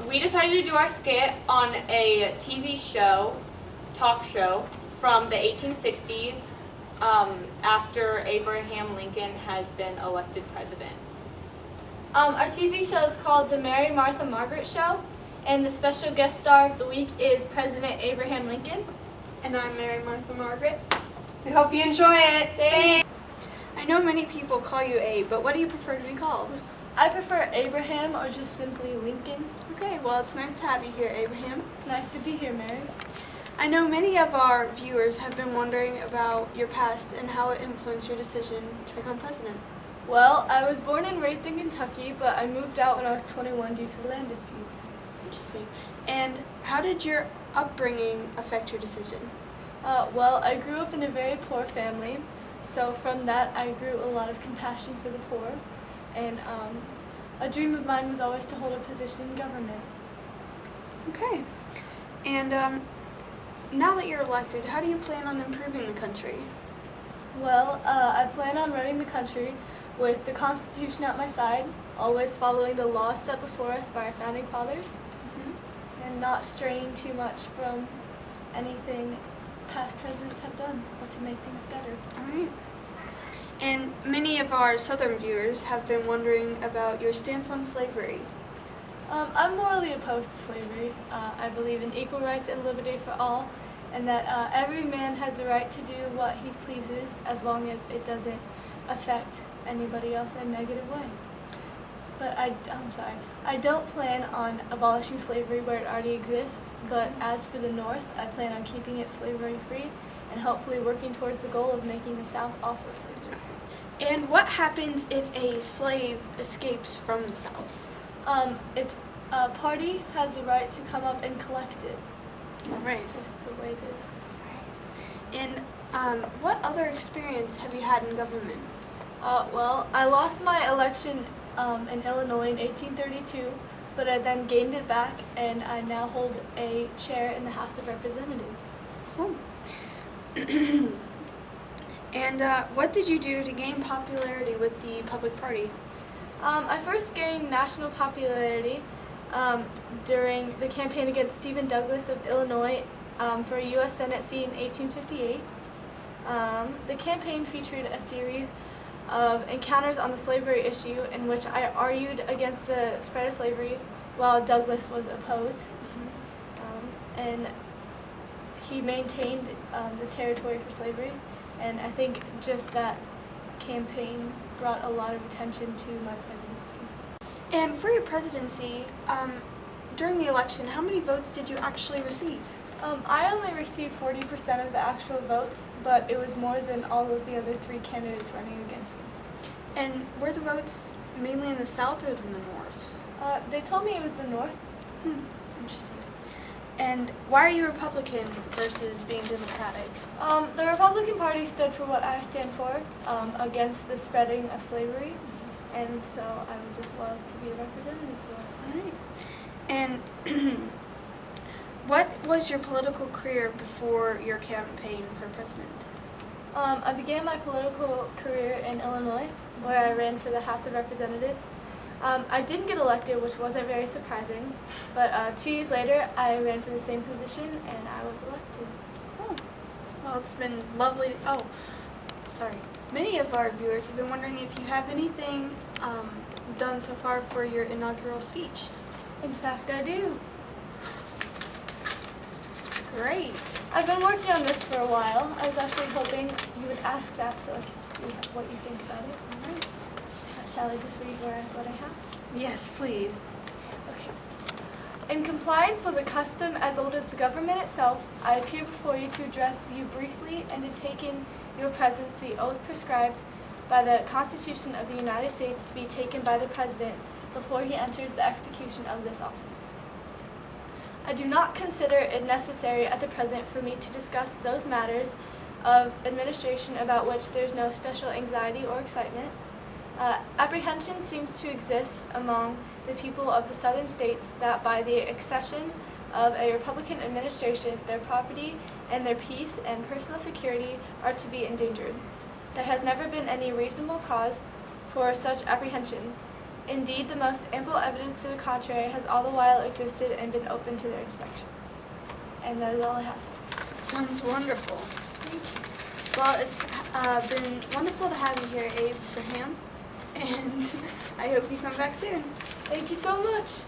We decided to do our skit on a TV show, talk show, from the 1860s, after Abraham Lincoln has been elected president. Our TV show is called The Mary Martha Margaret Show, and the special guest star of the week is President Abraham Lincoln. And I'm Mary Martha Margaret. We hope you enjoy it. Thanks. I know many people call you Abe, but what do you prefer to be called? I prefer Abraham or just simply Lincoln. Okay, well, it's nice to have you here, Abraham. It's nice to be here, Mary. I know many of our viewers have been wondering about your past and how it influenced your decision to become president. Well, I was born and raised in Kentucky, but I moved out when I was 21 due to land disputes. Interesting. And how did your upbringing affect your decision? Well, I grew up in a very poor family, so from that I grew a lot of compassion for the poor, and a dream of mine was always to hold a position in government. Okay. And now that you're elected, how do you plan on improving the country? Well, I plan on running the country with the Constitution at my side, always following the laws set before us by our founding fathers, and not straying too much from anything past presidents have done, but to make things better. All right. And many of our southern viewers have been wondering about your stance on slavery. I'm morally opposed to slavery. I believe in equal rights and liberty for all, and that every man has the right to do what he pleases as long as it doesn't affect anybody else in a negative way. But I don't plan on abolishing slavery where it already exists, but as for the North, I plan on keeping it slavery-free and hopefully working towards the goal of making the South also slavery-free. And what happens if a slave escapes from the South? It's a party has the right to come up and collect it. Right. That's just the way it is. And what other experience have you had in government? Well, I lost my election in Illinois in 1832, but I then gained it back, and I now hold a chair in the House of Representatives. Cool. And what did you do to gain popularity with the public party? I first gained national popularity during the campaign against Stephen Douglas of Illinois for a U.S. Senate seat in 1858. The campaign featured a series of encounters on the slavery issue in which I argued against the spread of slavery while Douglas was opposed. And he maintained the territory for slavery, and I think just that campaign brought a lot of attention to my presidency. And for your presidency, during the election, how many votes did you actually receive? I only received 40% of the actual votes, but it was more than all of the other three candidates running against me. And were the votes mainly in the South or in the North? They told me it was the North. Interesting. And why are you Republican versus being Democratic? The Republican Party stood for what I stand for, against the spreading of slavery, and so I would just love to be a representative for it. All right. And what was your political career before your campaign for president? I began my political career in Illinois, where I ran for the House of Representatives. I didn't get elected, which wasn't very surprising, but 2 years later, I ran for the same position, and I was elected. Cool. Well, it's been lovely. Many of our viewers have been wondering if you have anything done so far for your inaugural speech. In fact, I do. Great. I've been working on this for a while. I was actually hoping you would ask that so I could see what you think about it. All right. Shall I just read what I have? Yes, please. Okay. In compliance with a custom as old as the government itself, I appear before you to address you briefly and to take in your presence the oath prescribed by the Constitution of the United States to be taken by the President before he enters the execution of this office. I do not consider it necessary at the present for me to discuss those matters of administration about which there is no special anxiety or excitement. Apprehension seems to exist among the people of the southern states that by the accession of a Republican administration, their property and their peace and personal security are to be endangered. There has never been any reasonable cause for such apprehension. Indeed, the most ample evidence to the contrary has all the while existed and been open to their inspection. And that is all I have. Sounds wonderful. Well, it's been wonderful to have you here, Abraham, and I hope you come back soon. Thank you so much.